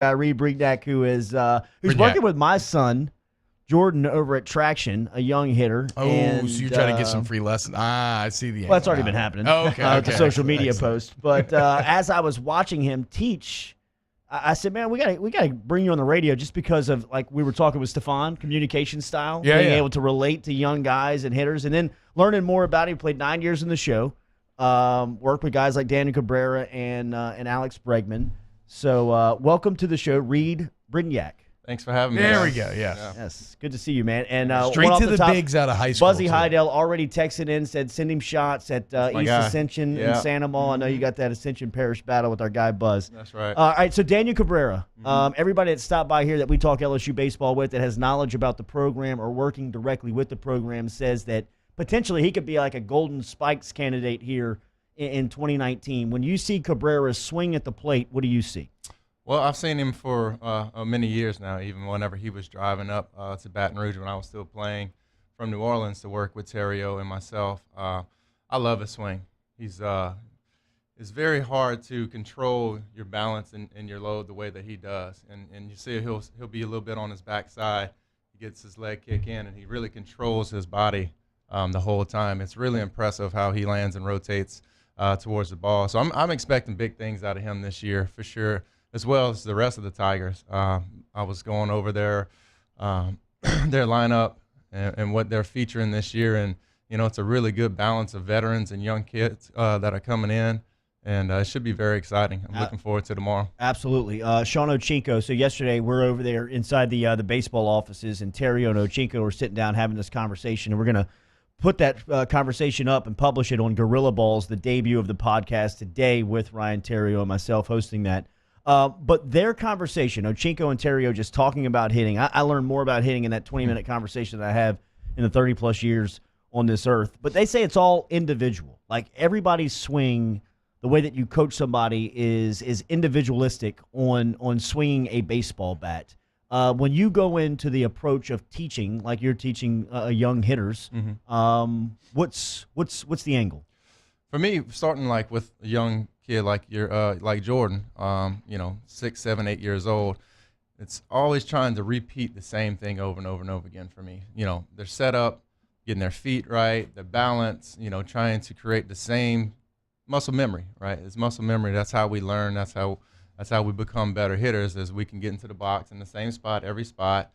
Reid Brignac, who's Brignac. working with my son Jordan over at Traction, a young hitter. Oh, and, so you're trying to get some free lessons. I see the angle. Well, that's already been happening. Oh, okay. The social media Excellent. post. But as I was watching him teach, I said, man, we gotta bring you on the radio just because of, like we were talking with Stefan, communication style, being able to relate to young guys and hitters, and then learning more about him. He played 9 years in the show, worked with guys like Daniel Cabrera and Alex Bregman. So welcome to the show, Reid Brignac. Thanks for having me. There guys. we go. Yes. Yes, good to see you, man. And Straight one to off the top, bigs out of high school. Buzzy too. Heidel already texted in, said send him shots at my East guy. Ascension in Yeah. Sandoval. I know you got that Ascension Parish battle with our guy Buzz. That's right. All right, so Daniel Cabrera, everybody that stopped by here that we talk LSU baseball with that has knowledge about the program or working directly with the program says that potentially he could be like a Golden Spikes candidate here in 2019. When you see Cabrera swing at the plate, what do you see? Well, I've seen him for many years now, even whenever he was driving up to Baton Rouge when I was still playing from New Orleans to work with Terrio and myself. I love his swing. It's very hard to control your balance and your load the way that he does. And you see he'll be a little bit on his backside. He gets his leg kick in, and he really controls his body the whole time. It's really impressive how he lands and rotates towards the ball. So I'm expecting big things out of him this year for sure, as well as the rest of the Tigers. I was going over their lineup and what they're featuring this year, and it's a really good balance of veterans and young kids that are coming in, and it should be very exciting. I'm looking forward to tomorrow. Absolutely. Sean Ochinko. So yesterday we're over there inside the baseball offices, and Terrio and Ochinko were sitting down having this conversation, and we're going to put that conversation up and publish it on Gorilla Balls, the debut of the podcast today with Ryan Terrio and myself hosting that. But their conversation, Ochinko and Terrio just talking about hitting, I learned more about hitting in that 20-minute conversation that I have in the 30-plus years on this earth. But they say it's all individual. Like everybody's swing, the way that you coach somebody is individualistic on swinging a baseball bat. When you go into the approach of teaching, like you're teaching young hitters, what's the angle? For me, starting like with a young kid like Jordan, 6, 7, 8 years old, it's always trying to repeat the same thing over and over and over again for me. Their setup, getting their feet right, their balance, trying to create the same muscle memory, right? It's muscle memory. That's how we learn. That's how we become better hitters, as we can get into the box in the same spot every spot,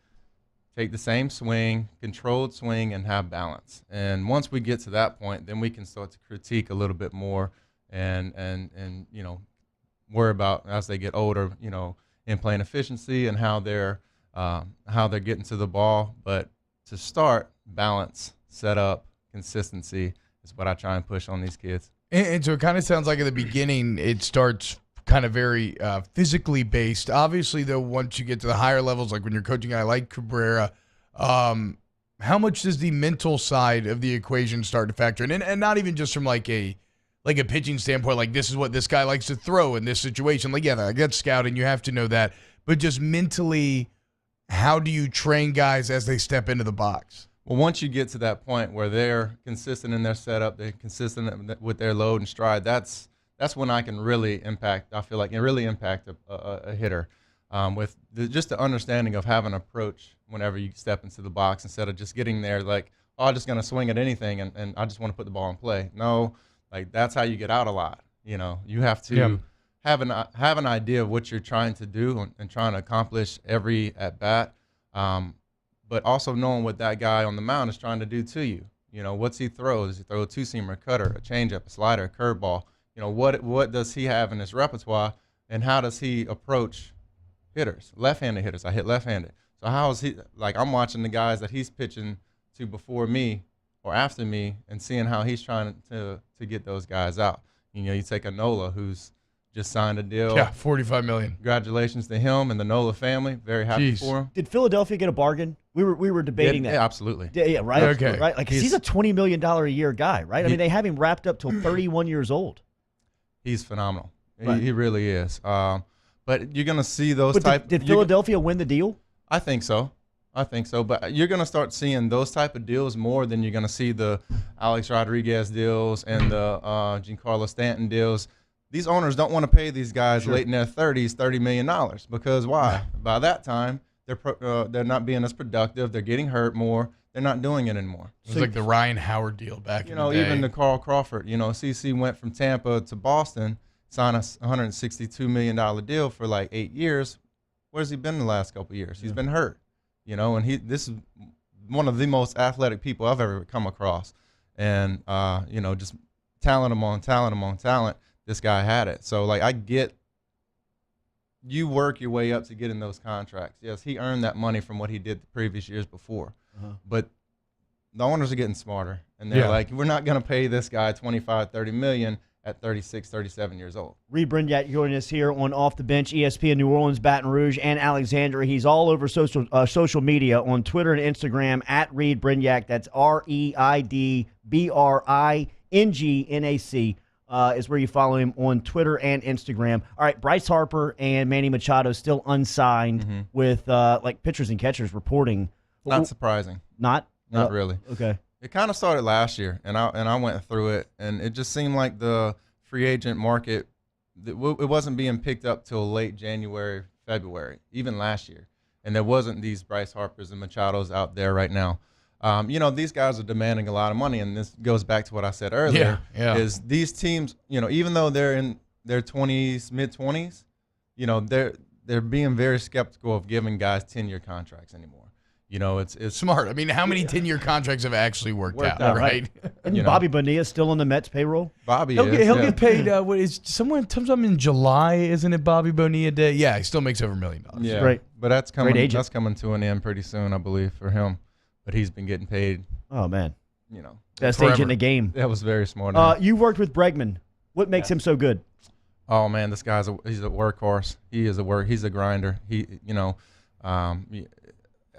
take the same swing, controlled swing, and have balance. And once we get to that point, then we can start to critique a little bit more and worry about, as they get older, in playing efficiency and how they're getting to the ball. But to start, balance, setup, consistency is what I try and push on these kids. And so it kind of sounds like at the beginning it starts kind of very physically based. Obviously, though, once you get to the higher levels, like when you're coaching a guy like Cabrera, how much does the mental side of the equation start to factor in? And not even just from like a pitching standpoint, like this is what this guy likes to throw in this situation. Like, yeah, that's scouting. You have to know that. But just mentally, how do you train guys as they step into the box? Well, once you get to that point where they're consistent in their setup, they're consistent with their load and stride, that's when I can really impact. I feel like it really impact a hitter with just the understanding of having an approach whenever you step into the box, instead of just getting there like, oh, I'm just going to swing at anything and I just want to put the ball in play. No, like that's how you get out a lot. You have to have an idea of what you're trying to do and trying to accomplish every at bat, but also knowing what that guy on the mound is trying to do to you. What's he throw? Does he throw a two-seamer, a cutter, a changeup, a slider, a curveball? What does he have in his repertoire, and how does he approach hitters, left-handed hitters? I hit left-handed. So how is he, like I'm watching the guys that he's pitching to before me or after me and seeing how he's trying to get those guys out. You take a Nola who's just signed a deal. Yeah, $45 million. Congratulations to him and the Nola family. Very happy for him. Did Philadelphia get a bargain? We were debating that. Yeah, absolutely. Yeah, right. Okay. Right. Like he's a $20 million a year guy, right? I mean, they have him wrapped up till 31 years old. He's phenomenal. Right. He really is. But you're going to see those Did Philadelphia win the deal? I think so. But you're going to start seeing those type of deals more than you're going to see the Alex Rodriguez deals and the Giancarlo Stanton deals. these owners don't want to pay these guys late in their 30s $30 million because why? By that time, they're not being as productive. They're getting hurt more. They're not doing it anymore. It was like the Ryan Howard deal back in the day. Even the Carl Crawford. CC went from Tampa to Boston, signed a $162 million deal for like 8 years. Where's he been the last couple of years? He's been hurt. And this is one of the most athletic people I've ever come across. And, just talent among talent, this guy had it. So, like, I get you work your way up to getting those contracts. Yes, he earned that money from what he did the previous years before. But the owners are getting smarter. And they're like, we're not going to pay this guy $25-30 million at 36, 37 years old. Reid Brignac joining us here on Off the Bench, ESPN New Orleans, Baton Rouge, and Alexandria. He's all over social media on Twitter and Instagram at Reid Brignac. That's ReidBrignac. Is where you follow him on Twitter and Instagram. All right, Bryce Harper and Manny Machado still unsigned with pitchers and catchers reporting. Not surprising. Not really. Okay. It kind of started last year, and I went through it, and it just seemed like the free agent market, it wasn't being picked up till late January, February, even last year. And there wasn't these Bryce Harpers and Machados out there right now. These guys are demanding a lot of money, and this goes back to what I said earlier, is these teams, even though they're in their 20s, mid-20s, they're being very skeptical of giving guys 10-year contracts anymore. It's smart. I mean, how many 10-year contracts have actually worked out, right? And Bobby Bonilla still on the Mets payroll? He'll get paid, sometime in July, isn't it Bobby Bonilla Day? Yeah, he still makes over $1 million. Yeah, great. But that's coming to an end pretty soon, I believe, for him. But he's been getting paid. Oh, man. Best forever. agent in the game. That was very smart. You worked with Bregman. What makes him so good? Oh, man, this guy's he's a workhorse. He's a grinder.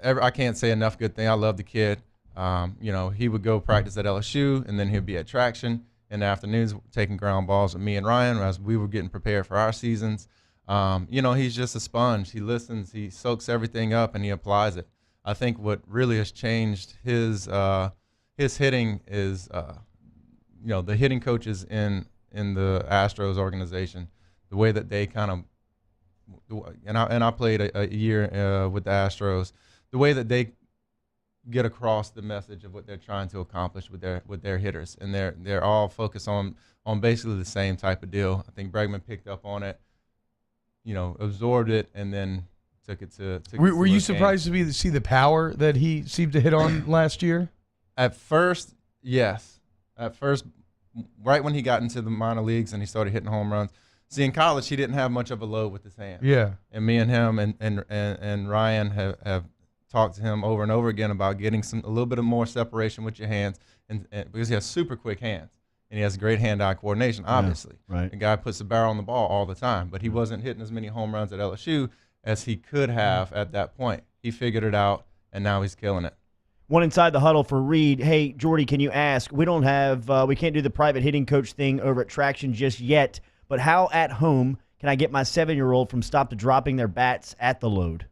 I can't say enough good thing. I love the kid. He would go practice at LSU, and then he'd be at Traction in the afternoons taking ground balls with me and Ryan as we were getting prepared for our seasons. He's just a sponge. He listens, he soaks everything up, and he applies it. I think what really has changed his hitting is, the hitting coaches in the Astros organization, the way that they kind of, and I played a year with the Astros. The way that they get across the message of what they're trying to accomplish with their hitters, and they're all focused on basically the same type of deal. I think Bregman picked up on it, absorbed it, and then took it to. Were you surprised to see the power that he seemed to hit on last year? At first, yes. At first, right when he got into the minor leagues and he started hitting home runs. See, in college, he didn't have much of a load with his hands. Yeah. And me and him and Ryan have talked to him over and over again about getting a little bit of more separation with your hands, and because he has super quick hands and he has great hand-eye coordination. Obviously, right. The guy puts the barrel on the ball all the time, but he wasn't hitting as many home runs at LSU as he could have at that point. He figured it out, and now he's killing it. One inside the huddle for Reid. Hey, Jordy, can you ask? We can't do the private hitting coach thing over at Traction just yet, but how at home can I get my 7-year-old from stop to dropping their bats at the load?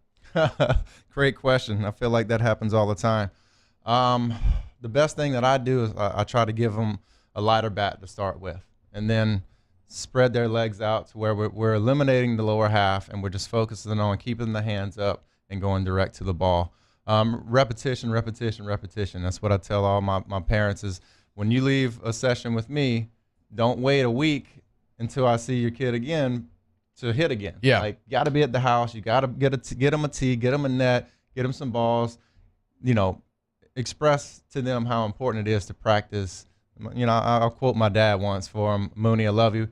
Great question. I feel like that happens all the time. The best thing that I do is I try to give them a lighter bat to start with, and then spread their legs out to where we're eliminating the lower half, and we're just focusing on keeping the hands up and going direct to the ball. Repetition. That's what I tell all my parents is when you leave a session with me, don't wait a week until I see your kid again to hit again. Yeah. Like, got to be at the house. You got to get them a tee, get them a net, get them some balls, express to them how important it is to practice. I'll quote my dad once for him, Mooney, I love you.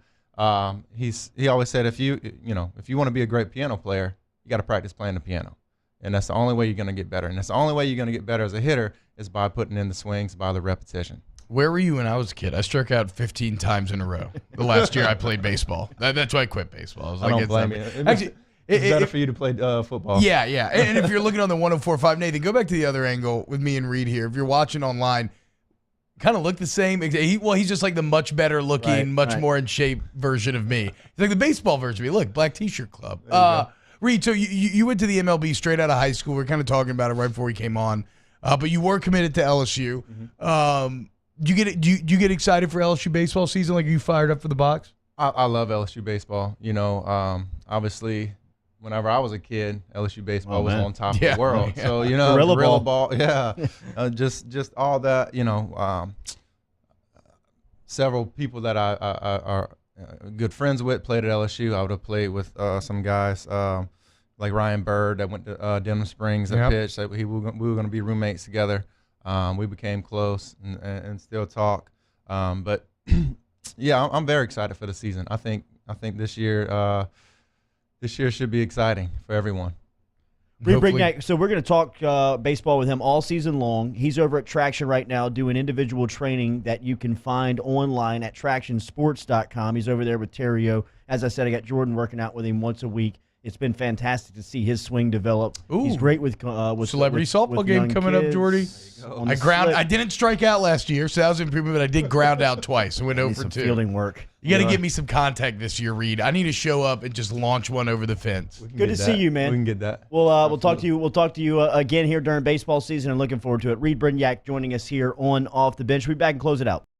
He always said, if you want to be a great piano player, you got to practice playing the piano. And that's the only way you're going to get better. And that's the only way you're going to get better as a hitter is by putting in the swings, by the repetition. Where were you when I was a kid? I struck out 15 times in a row the last year I played baseball. That's why I quit baseball. I don't blame you. Actually, it's better for you to play football. Yeah. And if you're looking on the 104.5, Nathan, go back to the other angle with me and Reid here. If you're watching online, kind of look the same. He's just like the much better looking, more in shape version of me. He's like the baseball version of me. Look, Black T-shirt Club. Reid, so you went to the MLB straight out of high school. We were kind of talking about it right before we came on. But you were committed to LSU. Mm-hmm. Do you get excited for LSU baseball season? Like, are you fired up for the box? I love LSU baseball. You know, obviously, whenever I was a kid, LSU baseball was on top of the world. Yeah. So, you know, Gorilla ball, yeah, just all that. You know, several people that I are good friends with played at LSU. I would have played with some guys like Ryan Bird that went to Denham Springs that pitched. We were going to be roommates together. We became close and still talk. But yeah, I'm very excited for the season. I think this year should be exciting for everyone. Reid Brignac, so we're going to talk baseball with him all season long. He's over at Traction right now doing individual training that you can find online at tractionsports.com. He's over there with Terrio. As I said, I got Jordan working out with him once a week. It's been fantastic to see his swing develop. Ooh. He's great with celebrity softball game coming up, Jordy. I didn't strike out last year, so that was an improvement, but I did ground out twice and went over some 2. Fielding work. You got to give me some contact this year, Reid. I need to show up and just launch one over the fence. Good to see you, man. We can get that. We'll talk to you. We'll talk to you again here during baseball season, and looking forward to it. Reid Brignac joining us here on Off the Bench. We'll be back and close it out.